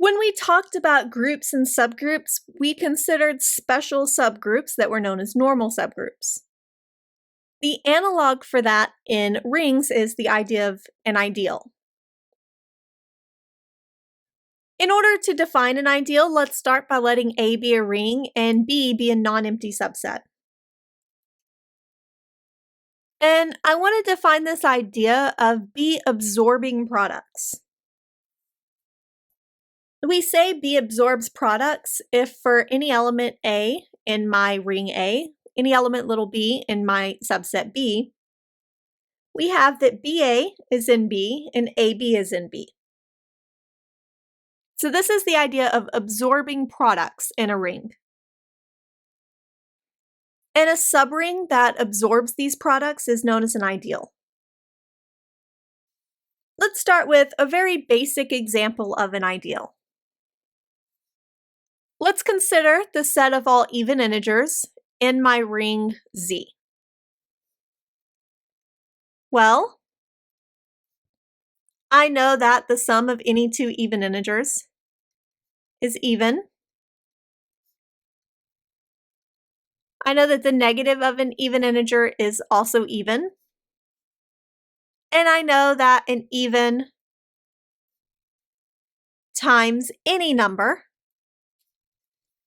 When we talked about groups and subgroups, we considered special subgroups that were known as normal subgroups. The analog for that in rings is the idea of an ideal. In order to define an ideal, let's start by letting A be a ring and B be a non-empty subset. And I want to define this idea of B absorbing products. We say B absorbs products if for any element A in my ring A, any element little b in my subset B, we have that BA is in B and AB is in B. So this is the idea of absorbing products in a ring. And a subring that absorbs these products is known as an ideal. Let's start with a very basic example of an ideal. Let's consider the set of all even integers in my ring Z. Well, I know that the sum of any two even integers is even. I know that the negative of an even integer is also even. And I know that an even times any number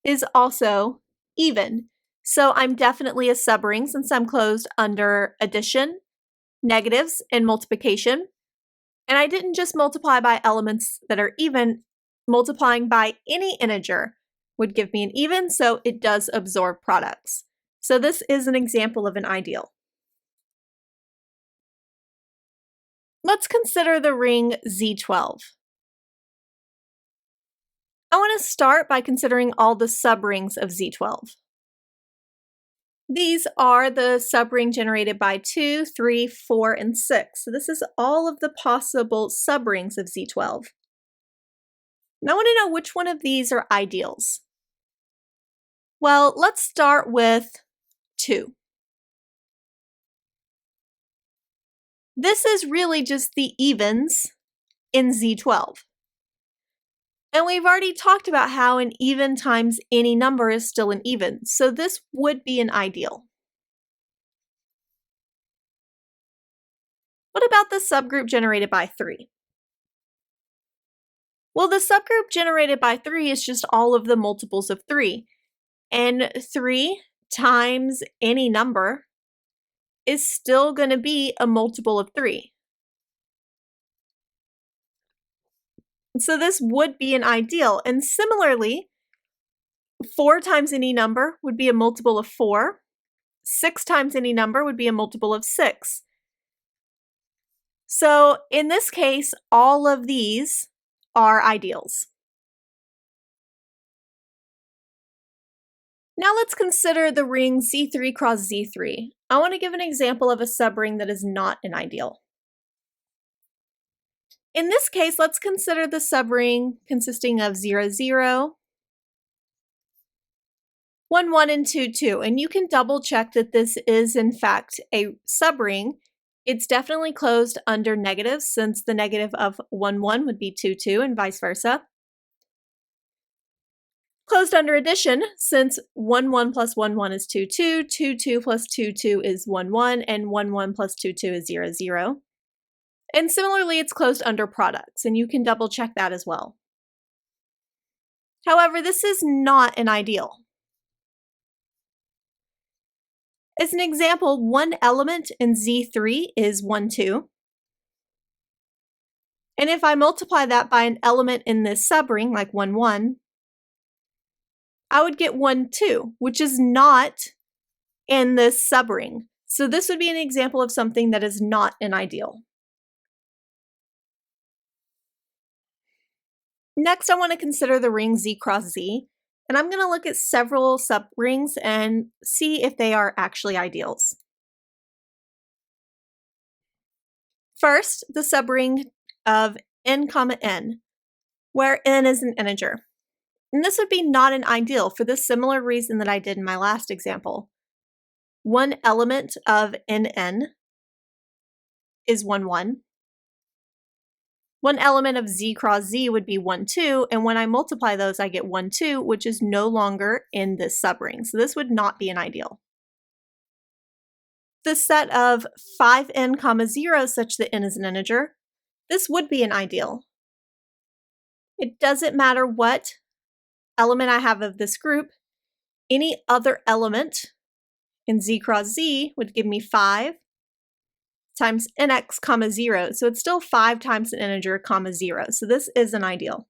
is also even. So I'm definitely a subring since I'm closed under addition, negatives, and multiplication. And I didn't just multiply by elements that are even. Multiplying by any integer would give me an even, so it does absorb products. So this is an example of an ideal. Let's consider the ring Z12. I want to start by considering all the subrings of Z12. These are the subring generated by 2, 3, 4, and 6. So this is all of the possible subrings of Z12. Now I want to know which one of these are ideals. Well, let's start with 2. This is really just the evens in Z12. And we've already talked about how an even times any number is still an even, so this would be an ideal. What about the subgroup generated by 3? Well, the subgroup generated by 3 is just all of the multiples of 3. And 3 times any number is still going to be a multiple of 3. So this would be an ideal. And similarly, 4 times any number would be a multiple of 4. 6 times any number would be a multiple of 6. So in this case, all of these are ideals. Now let's consider the ring Z3 cross Z3. I want to give an example of a subring that is not an ideal. In this case, let's consider the subring consisting of 0, 0, 1, 1, and 2, 2. And you can double check that this is in fact a subring. It's definitely closed under negatives since the negative of 1, 1 would be 2, 2 and vice versa. Closed under addition since 1, 1 plus 1, 1 is 2, 2, 2, 2 plus 2, 2 is 1, 1, and 1, 1 plus 2, 2 is 0, 0. And similarly, it's closed under products, and you can double check that as well. However, this is not an ideal. As an example, one element in Z3 is 1, 2. And if I multiply that by an element in this subring, like 1, 1, I would get 1, 2, which is not in this subring. So this would be an example of something that is not an ideal. Next, I want to consider the ring Z cross Z. And I'm going to look at several subrings and see if they are actually ideals. First, the subring of n comma n, where n is an integer. And this would be not an ideal for the similar reason that I did in my last example. One element of nn is 1, 1. One element of z cross z would be 1, 2, and when I multiply those, I get 1, 2, which is no longer in this subring. So this would not be an ideal. The set of 5n comma 0 such that n is an integer, this would be an ideal. It doesn't matter what element I have of this group, any other element in z cross z would give me 5 times nx comma 0. So it's still 5 times an integer comma 0. So this is an ideal.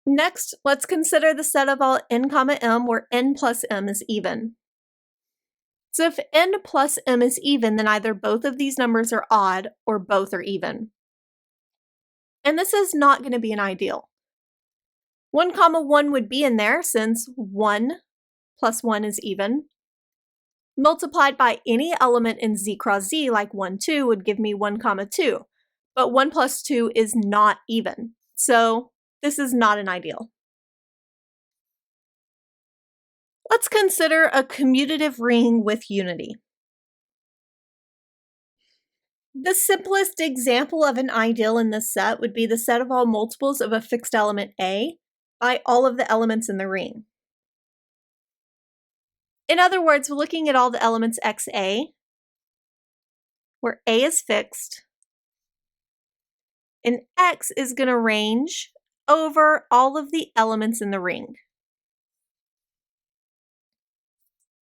Next, let's consider the set of all n comma m where n plus m is even. So if n plus m is even, then either both of these numbers are odd or both are even. And this is not going to be an ideal. 1 comma 1 would be in there since 1 plus 1 is even. Multiplied by any element in z cross z, like 1, 2, would give me 1 comma 2. But 1 plus 2 is not even. So this is not an ideal. Let's consider a commutative ring with unity. The simplest example of an ideal in this set would be the set of all multiples of a fixed element A by all of the elements in the ring. In other words, we're looking at all the elements XA, where A is fixed, and X is going to range over all of the elements in the ring.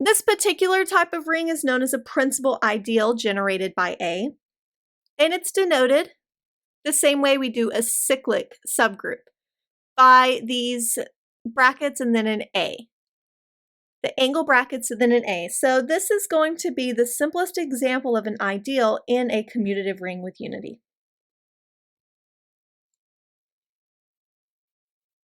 This particular type of ring is known as a principal ideal generated by A, and it's denoted the same way we do a cyclic subgroup, by these brackets and then an A. The angle brackets and then an A. So this is going to be the simplest example of an ideal in a commutative ring with unity.